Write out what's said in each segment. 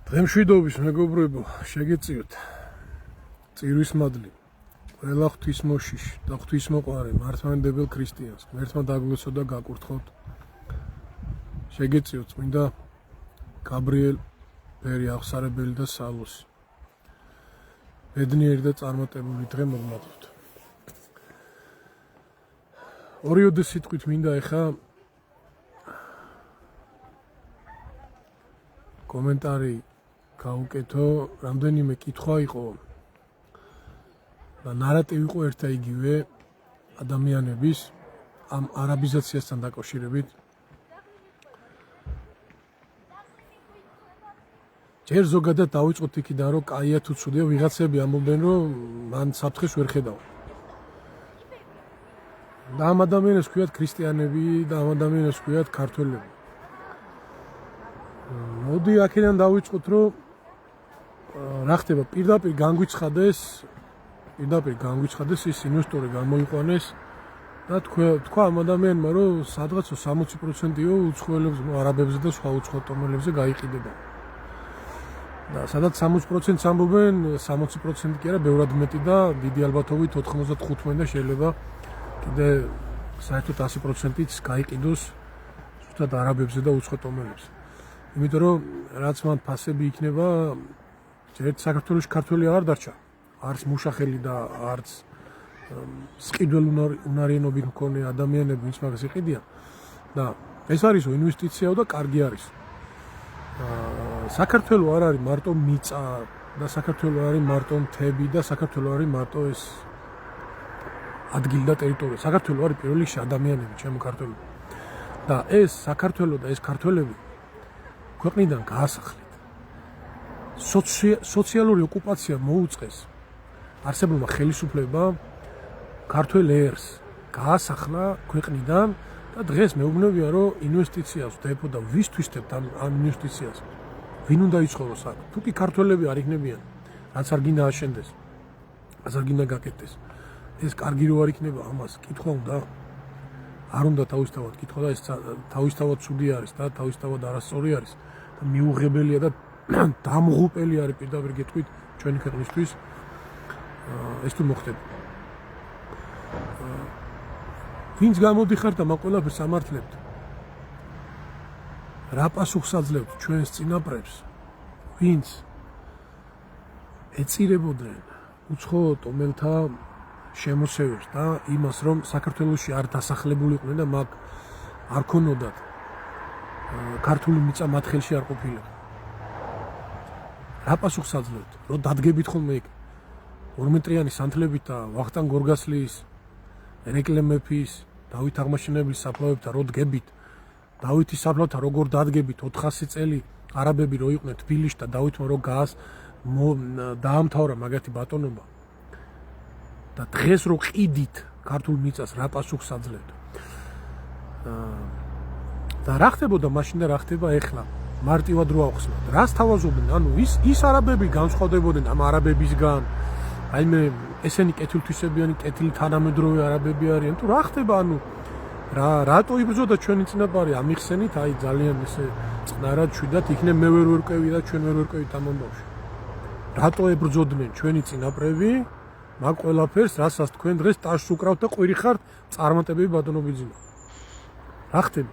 დღემშვიდობის მეგობრებო, შეგეწიოთ. წირვის მადლი. ყველა ღვთისმოშიში და ღვთისმოყვარე მართლმადიდებელ ქრისტიანს ღმერთმა დაგლოცოთ და გაკურთხოთ. შეგეწიოთ წმინდა გაბრიელ ბერი აღსარებელი და სალოსი. ბედნიერი და წარმატებული დღე მოგმართოთ. ორიოდე სიტყვით მინდა ეხა კომენტარი გავუკეთო, რამდენიმე კითხვა იყო და ნარატივი იყო ერთ და იგივე ადამიანების ამ არაბიზაციასთან დაკავშირებით. ჯერ ზოგადად დავიწყოთ იქიდან, რომ კაია თუ ცუდია, ვიღაცები ამბობენ, რომ მან საფრთხეს ვერ ხედავ. და ამ ადამიანებს ქვიათ ქრისტიანები და ამ ადამიანებს ქვიათ ქართველები. მოდი აქედან დავიწყოთ, რომ რა ხდება, პირდაპირ განგვიცხადეს ის ინვესტორი გამოიყვანეს და თქვა ამ ადამიანმა, რომ სადღაც 60%-იო უცხოელებს, არაბებზე და სხვა უცხო ტომელებზე გაიყიდება. და სადაც 60%-ს ამბობენ, 60% კი არა, ბევრად მეტი და დიდი ალბათობით 95% და შეიძლება კიდე საერთოდ 100%-იც გაიყიდოს ზუსტად არაბებზე და უცხო ტომელებზე. იმიტომ რომ რაც მან ფასები იქნება, ერთ საქართველოში ქართველი აღარ დარჩა. არც მუშახელი და არც სყიდველ უნარიანობით მქონე ადამიანები, ვინც მაგას იყიდიან. და ეს არის ინვესტიციაო და კარგი არის. საქართველო არ არის მარტო მიწა და საქართველო არ არის მარტო მთები და საქართველო არის მარტო ეს ადგილი და ტერიტორია. საქართველო არის პირველ რიგში ადამიანები, ჩემო ქართველები. და ეს საქართველო და ეს ქართველები ქვეყნიდან გაასახლეთ. სოციალური ოკუპაცია მოუწყეს არსებულმა ხელისუფლებამ ქართველ ერს გაასახლა ქვეყნიდან და დღეს მეუბნებია, რომ ინვესტიციას ვდებო და ვის თვისდებთ ამ ინვესტიციას? ვინ უნდა იცხოვროს აქ? თუ კი ქართველები არ იქნებიან, რაც არ გინდა აშენდეს, რაც არ გინდა გაკეთდეს, ეს კარგი რო არ იქნება, ამას კითხვა უნდა. არ უნდა თავისთავად კითხვა და ეს თავისთავად ცუდი არის და თავისთავად არასწორი არის და მიუღებელია და დამღუპელი არის პირდაპირ გეტყვით ჩვენი ქვეყნისთვის ეს თუ მოხდება. ვინც გამოდიხართ და მაგ ყველაფერს ამართლებთ, რა პასუხს აძლევთ ჩვენს წინაპრებს, ვინც ეწირებოდნენ უცხო ტომელთა შემოსევებს და იმას, რომ საქართველოში არ დასახლებულიყვნენ და მაგ არ ქონოდათ ქართული მიწა მათ ხელში არ ყოფილიყო. რა პასუხს აძლევთ? რომ დადგებით ხოლმე იქ 12 სანთლებით და ვახტანგ გორგასლის, ერეკლე მეფის, დავით აღმაშენებლის საფლავებთან რო დგებით, დავითის საფლავთან როგორ დადგებით 400 წელი არაბები რო იყვნენ თბილისში და დავითმა რო დაამთავრა მაგათი ბატონობა. და დღეს რო ყიდით ქართულ მიწას, რა პასუხს აძლევთ? და რა ხდებოდა მაშინ და რა ხდება ეხლა? მარტივად რო ავხსნათ. რას თავაზობდნენ? ანუ ის არაბები განსხვავდებოდნენ ამ არაბებისგან. აი მე ესენი კეთილთვისებიანი, კეთილი თანამედროვე არაბები არიან თუ რა ხდება? ანუ რატო იბრძოდა ჩვენი წინაპარი ამიხსენით? აი ძალიან ესე წყნარად შვიდათ იქნებ მე ვერ ვერკვევი და ჩვენ ვერ ვერკვევით ამ ამბავში. რატო ებრძოდნენ ჩვენი წინაპრები მაგ ყველაფერს, რასაც თქვენ დღეს ტაშს უკრავთ და ყვირი ხართ წარმატებები ბატონობიძინა? რა ხდება?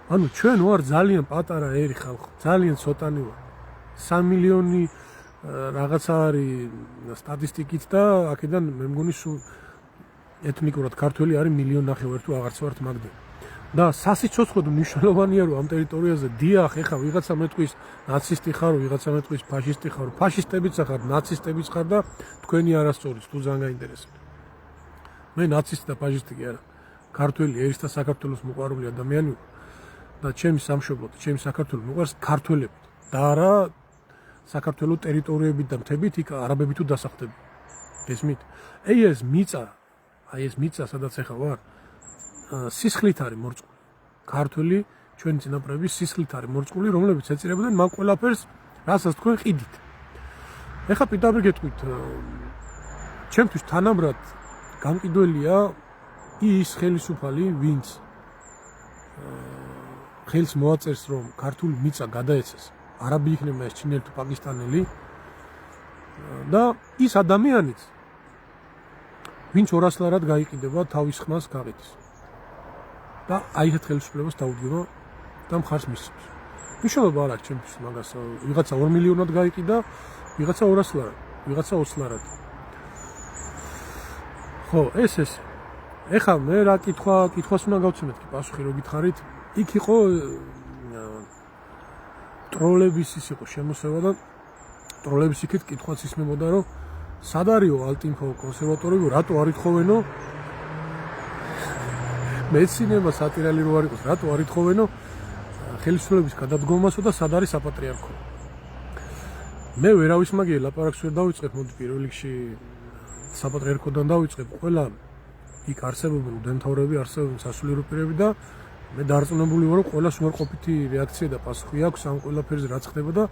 ანუ ჩვენ ვარ ძალიან პატარა ერი ხალხი, ძალიან ცოტანი ვარ. 3 მილიონი რაღაცა არის სტატისტიკით და აქედან მე მგონი სულ ეთნიკურად ქართველი არის 1,5 მილიონი თუ აღარც ვართ მაგდენ. და სასიცოცხლოდ მნიშვნელოვანია, რომ ამ ტერიტორიაზე დიახ, ეხა ვიღაცა მეტყვის ნაცისტი ხარ, ვიღაცა მეტყვის ფაშისტი ხარ, ფაშისტებიც ხარ, ნაცისტებიც ხარ და თქვენი არასწორიც თუ ძალიან გაინტერესებთ. მე ნაცისტი და ფაშისტი კი არა. ქართველი ერის და საქართველოს მოყვარული ადამიანი ვარ. და ჩემი სამშობლო, ჩემი საქართველო მიყვარს ქართველებით და არა საქართველოს ტერიტორიებით და მთებით იქ არაბები თუ დასახლდება. ესმით? ეს მიწა, სადაც ახლა ვარ, სისხლით არის მორწყული. ქართველი ჩვენი წინაპრების სისხლით არის მორწყული, რომლებიც ეწირებოდნენ მაგ ყველაფერს, რასაც თქვენ ყიდით. ეხლა პირდაპირ გეტყვით, ჩემთვის თანაბრად გამყიდველია ის ხელისუფალი, ვინც ხელს მოაწერს, რომ ქართული მიწა გადაეცეს არაბი იქნება ეს ჩინელი თუ პაკისტანელი და ის ადამიანიც ვინც 200 ლარად გაიყიდება თავის ხმას გაყიდის და აი ეს ხელისუფლებას დაუდგება და მხარს მისცემს. მნიშვნელობა არ აქვს ჩემთვის მაგას ვიღაცა 2 მილიონად გაიყიდა, ვიღაცა 200 ლარად, ვიღაცა 20 ლარად. ხო, ეს. ეხლა მე რა კითხვას უნდა გავცემეთ კი პასუხი რო გითხარით. იქ იყო ტროლების ის იყო შემოსევა და ტროლების იქით კითხვაც ისმებოდა რომ სად არისო ალტინფო კონსერვატორები რატო არ ითხოვენო მეცინება სატირალი რო არ იყოს რატო არ ითხოვენო ხელისუფლების გადადგომასო და სად არის საპატრიარქო. მე ვერავის მაგიერ ლაპარაკს ვერ დავიწყებ, მოდი პირველ რიგში საპატრიარქოდან დავიწყებ. ყველა იქ არსებობენ უდანთავრები, არსებობენ სასულიერო პირები და მე დარწმუნებული ვარ, რომ ყველას უარყოფითი რეაქცია და პასუხი აქვს ამ ყველაფერზე რაც ხდება და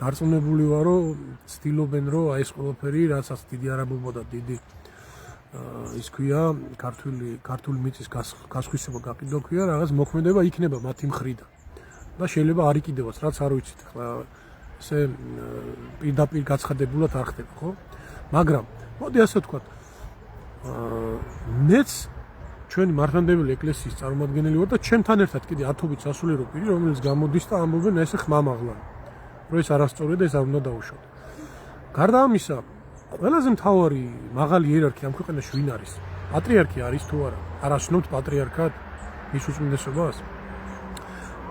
დარწმუნებული ვარ, რომ ცდილობენ, რომ აი ეს ყველაფერი, რასაც დიდი არაბობა და დიდი ის ქვია, ქართული მიწის გასხვისება გაყიდვა ქვია, რაღაც მოქმედება იქნება მათი მხრიდან. და შეიძლება არ იყიდებაც, რაც არ ვიცით, ახლა ესე პირდაპირ გაცხადებულად არ ხდება, ხო? მაგრამ მოდი ასე ვთქვათ, მეც ჩვენი მართლმადიდებელი ეკლესიის წარმომადგენელი ვარ და ჩემთან ერთად კიდე ათობით სასულიერო პირი, რომელიც გამოდის და ამბობენ ესე ხმამაღლა, რომ ეს არასწორია და ეს არ უნდა დაუშვათ. გარდა ამისა, ყველაზე მთავარი მაღალი იერარქი ამ ქვეყანაში ვინ არის? პატრიარქი არის თუ არა? არ ასვენებთ პატრიარქად მის უწმინდესობას?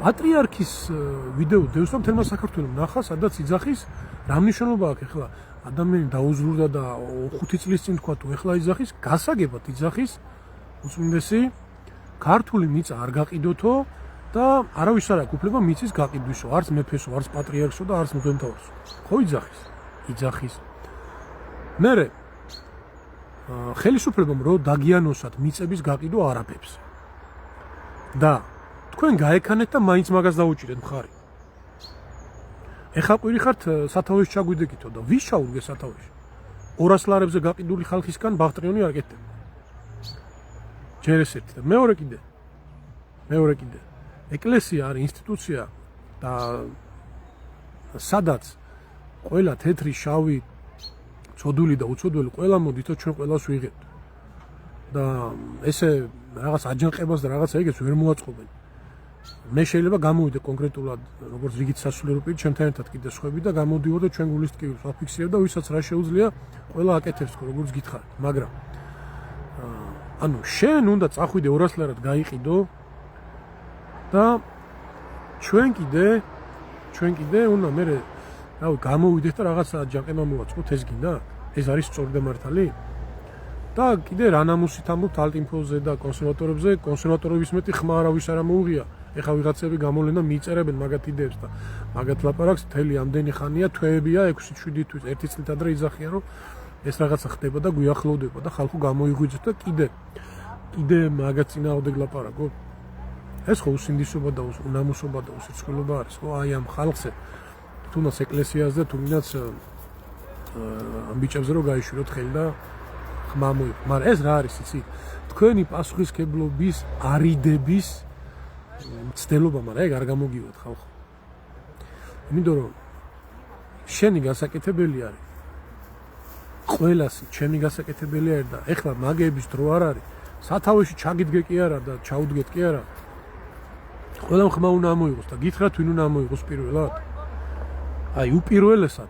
პატრიარქის ვიდეო დევს და მთელმა საქართველოს ნახა, სადაც იძახის, რა მნიშვნელობა აქვს ახლა ადამიანი დაუზრუნდა და 5 წლის წინ თქვა თუ ახლა იძახის, გასაგებად იძახის უწმინდესი ქართული მიწა არ გაყიდოთო და არავის არ აქვს უფლება მიწის გაყიდვისო, არც მეფესო, არც პატრიარქსო და არც მღვდელმთავარსო. ხო იძახის. მერე ხელისუფლებამ რო დაგიანოსათ მიწების გაყიდვა არაბებს. და თქვენ გაეკანეთ და მაინც მაგას დაუჭირეთ მხარი. ეხლა ყვირი ხართ სათავეში ჩაგვიდეკითო და ვის ჩაუდგე სათავეში? 200 ლარებზე გაყიდული ხალხისგან ბაღტრიონი არ კეთდება. ჯერ ეს ერთი და მეორე კიდე. ეკლესია არის ინსტიტუცია და სადაც ყველა თეთრი, შავი, ცოდვილი და უცოდველი ყველა მოდითო ჩვენ ყველას ვიღებთ. და ესე რაღაც აჯანყებას და რაღაცა ეგეც ვერ მოაწყობენ. მე შეიძლება გამოვიდე კონკრეტულად როგორც რიგით სასულიერო პირი ჩემთან ერთად კიდე სხვები და გამოდივარ და ჩვენ გულის ტკივილს ვაფიქსირებ და ვისაც რა შეუძლია ყველა აკეთებს როგორც გითხარით. მაგრამ ანუ შენ უნდა წახვიდე 200 ლარად გაიყიდო და ჩვენ კიდე უნდა მე რავი გამოვიდეთ და რაღაცა ჯანყება მოვაწყოთ ეს გინდა? ეს არის სწორი და მართალი? და კიდე რა ნამუსით ამბობთ ალტინფოზე და კონსერვატორებზე, კონსერვატორების მეტი ხმა არავის არ მოუღია. ეხა ვიღაცები გამოლენ და მიწერებენ მაგათ იდეებს და მაგათ ლაპარაკს მთელი ამდენი ხანია, თვეებია 6-7 თვის, 1 წლით ადრე იძახია რომ ეს რაღაცა ხდება და გვიახლოვდება და ხალხო გამოიღვიძეთ და კიდე მაგათ წინააღმდეგ ლაპარაკო. ეს ხო უსინდისობა და უნამუსობა და უსიცხვილობა არის, ხო? აი ამ ხალხზე თუნდაც ეკლესიაზე და თუნდაც ამ ბიჭებზე რომ გაიშვიროთ ხელი და ხმა მოიყო. მაგრამ ეს რა არის, იცი? თქვენი პასუხისმგებლობის არიდების მცდელობა, მაგრამ ეგ არ გამოგივათ ხალხო. იმიტომ რომ შენი გასაკეთებელი არის. ყველას ჩემი გასაკეთებელი არის და ეხლა მაგების დრო არ არის. სათავეში ჩაგიდგე კი არა და ჩაუდგეთ კი არა. ყველამ ხმა უნდა ამოიღოს და გითხრათ ვინ უნდა ამოიღოს პირველად? აი უპირველესად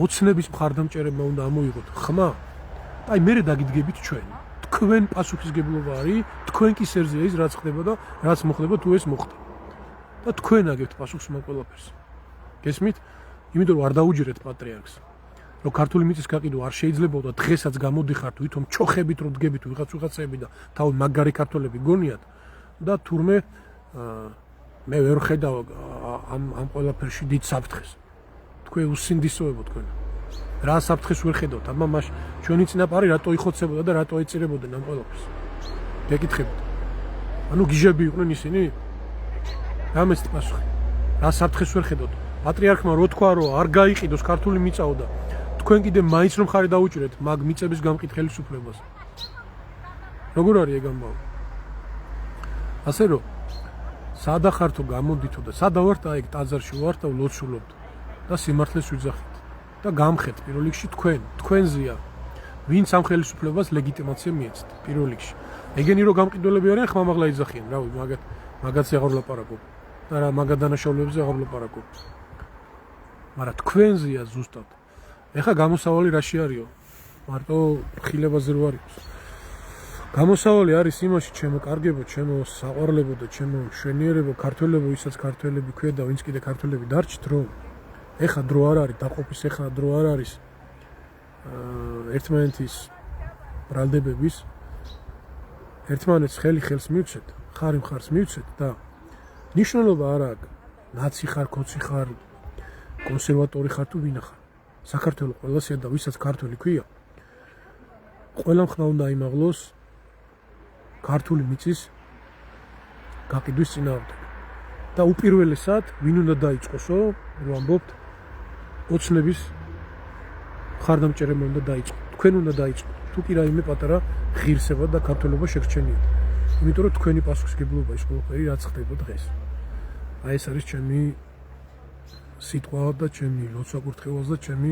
ოცნების მხარდამჭერებმა უნდა ამოიღოთ ხმა. აი მე დაგიდგებით ჩვენ. თქვენ პასუხისმგებლობა არის, თქვენ კი სერზია ის რაც ხდება და რაც მოხდება თუ ეს მოხდა. და თქვენ აგებთ პასუხს მაგ ყველაფერს. გესმით? იმიტომ რომ არ დაუჯერეთ პატრიარქს. რომ ქართული მიწის გაყიდვა არ შეიძლება და დღესაც გამოდიხართ ვითომ ჩოხებით რო დგებით ვიღაცები და თავი მაგარი ქართველები გონიათ და თურმე მე ვერ ხედავ ამ ყველაფერში დიდ საფრთხეს. თქვენ უსინდისოებო თქვენ. რა საფრთხეს ვერ ხედავთ? აბა მაშ ჩვენი წინაპარი რატო იხოცებოდა და რატო ეწირებოდნენ ამ ყველაფერს? გეკითხებით. ანუ გიჟები იყვნენ ისინი? რამეს პასუხი? რა საფრთხეს ვერ ხედავთ? პატრიარქმა რო თქვა რომ არ გაიყიდოს ქართული მიწაო და თქვენ კიდე მაინც რომ ხარი დაუჭირეთ მაგ მიწების გამყიდველის უფლებას. როგორ არის ეგ ამბავი? ასე რომ სადა ხართო გამოდითო და სადა ვარ და ეგ ტაძარში ვარ და ვლოცულობ და სიმართლეს ვიძახით და გამხეთ პირველ რიგში თქვენზეა ვინც ამ ხელისუფლებას ლეგიტიმაცია მიეცეთ პირველ რიგში ეგენი რომ გამყიდველები არიან ხმამაღლა იძახიან რავი მაგაც აღარ ვლაპარაკობ და რა მაგა დანაშაულებებზე აღარ ვლაპარაკობ მაგრამ თქვენზეა ზუსტად ეხა გამოსავალი რაში არისო მარტო ხილებაზე რო არის გამოსავალი არის იმაში ჩემო კარგებო ჩემო საყვარლებო და ჩემო მშვენიერებო ქართველებო ვისაც ქართველები ქვია და ვინც კიდე ქართველები დარჩით რომ ეხა დრო არ არის დაყოფის ეხა დრო არ არის ერთმანეთის ბრალდებების ერთმანეთს ხელს მივცეთ ხარი მხარს მივცეთ და ნიშნულობა არ აქვს ნაცი ხარ კოცი ხარ კონსერვატორი ხარ თუ ვინა ხარ საქართველოს ყველასია და ვისაც ქართველი ქვია ყველამ ხმა უნდა იმაღლოს ქართული მიწის გაყიდვის წინააღმდეგ და უპირველესად ვინ უნდა დაიწყოსო რომ ამბობთ ოცნების ხარდამჭერება უნდა დაიწყო თქვენ უნდა დაიწყო თუ კი რაიმე პატარა ღირსება და ქართველობა შეგრჩენიათ იმიტომ რომ თქვენი პასუხისგებლობა ის ყველაფერი რაც ხდება დღეს აი ეს არის ჩემი სიტყვა და ჩემი ლოცვა კურთხევას და ჩემი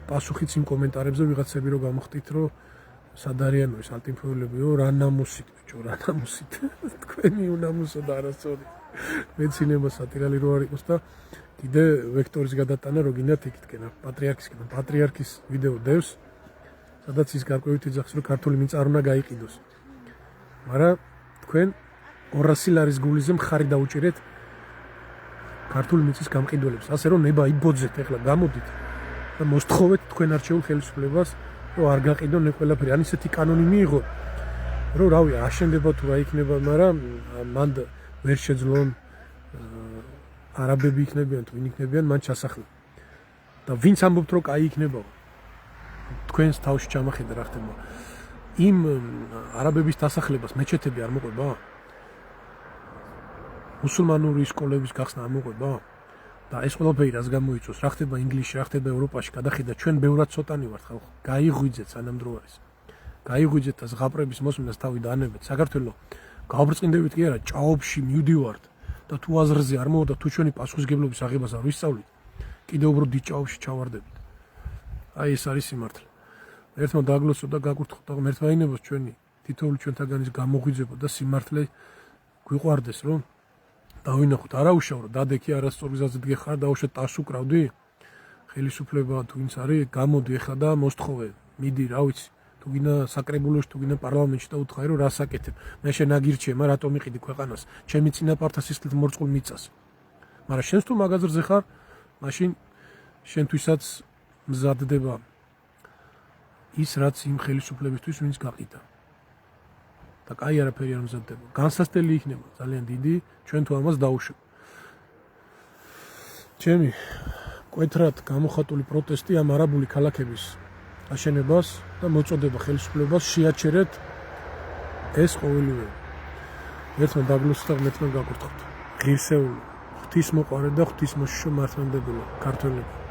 პასუხიც იმ კომენტარებზე ვიღაცები რომ გამოხდით რომ სად არიანო ეს ალტიმფეულებიო რა ნამუსით ბიჭო რა ნამუსით თქვენი უნამუსო და არასწორი მეცნიერება სატირალი რო არ იყოს და კიდე ვექტორის გადატანა რო გინდათ იქითკენ პატრიარქის ვიდეო დევს სადაც ის გარკვევით იძახს რომ ქართული მიწა არ უნდა გაიყიდოს მაგრამ თქვენ 200 ლარის გულიზე მხარი დაუჭირეთ ქართული მიწის გამყიდველებს ასე რომ ნება იბოძეთ ეხლა გამოდით და მოსთხოვეთ თქვენ არჩეულ ხელისუფლებას რომ არ გაყიდონ ყველაფერი ან ისეთი კანონი მიიღო რომ რავი აშენდება თუ რა იქნება მაგრამ მან ვერ შეძლონ არაბები იქნებიან თუ ვინ იქნებიან მან ჩასახლა და ვინც ამბობთ რომ კაი იქნება თქვენს თავში ჩამახედა რა ხდება იმ არაბების დასახლებას მეჩეთები არ მოყვება მუსულმანური სკოლების გახსნა არ მოყვება და ეს ყველაფერი რაც გამოიწვევს რა ხდება ინგლისში რა ხდება ევროპაში გადახედა ჩვენ ბევრად ცოტანი ვართ ხალხო გაიღვიძეთ სანამ დრო არის გაიღვიძეთ და ზღაპრების მოსმენას თავი დაანებეთ საქართველოს გავბრწყინდებით კი არა ჭაობში მივდივართ და თუ აზრზე არ მოვდა თუ ჩვენი პასუხისგებლობის აღებას არ ვისწავლით კიდევ უფრო დიდ ჭაობში ჩავარდებით აი ეს არის სიმართლე ერთმა დაგლოცო და გაკურთხო და მერთვაინებოს ჩვენი თითოეული ჩვენთაგანის გამოღვიძება და სიმართლე გვიყვარდეს რომ დავინახოთ არაუშავრო დადექი არასწორიზაზე დგეხარ და უშე ტას უკრავდი ხელისუფლება თუ ვინც არის გამოდი ეხა და მოსთხოვე მიდი რა ვიცი თუ გინდა საკრებულოში თუ გინდა პარლამენტში და უთხარი რომ რას აკეთებ მე შენ აგირჩიე მაგრამ რატომ იყიდი ქვეყანას ჩემი წინაპართა სისხლით მორწყულ მიწას მაგრამ შენს თუ მაგაზრზე ხარ მაშინ შენთვისაც მზადდება ის რაც იმ ხელისუფლებისთვის ვინც გაყიდა და კაი არაფერი არ მზადდება განსასწრელი იქნება ძალიან დიდი ჩვენ თუ ამას დაუშვებ ჩემი კვეთრად გამოხატული პროტესტი ამ არაბული ქალაქების აშენებას და მოწოდება ხელისუფლებას შეაჩერეთ ეს ყოველივე ერთმა დაგლოცოთ და მეთქმა გაკურთხოთ ღირსეული ღვთისმოყვარე და ღვთისმოშიშო მართლმადიდებლო ქართველები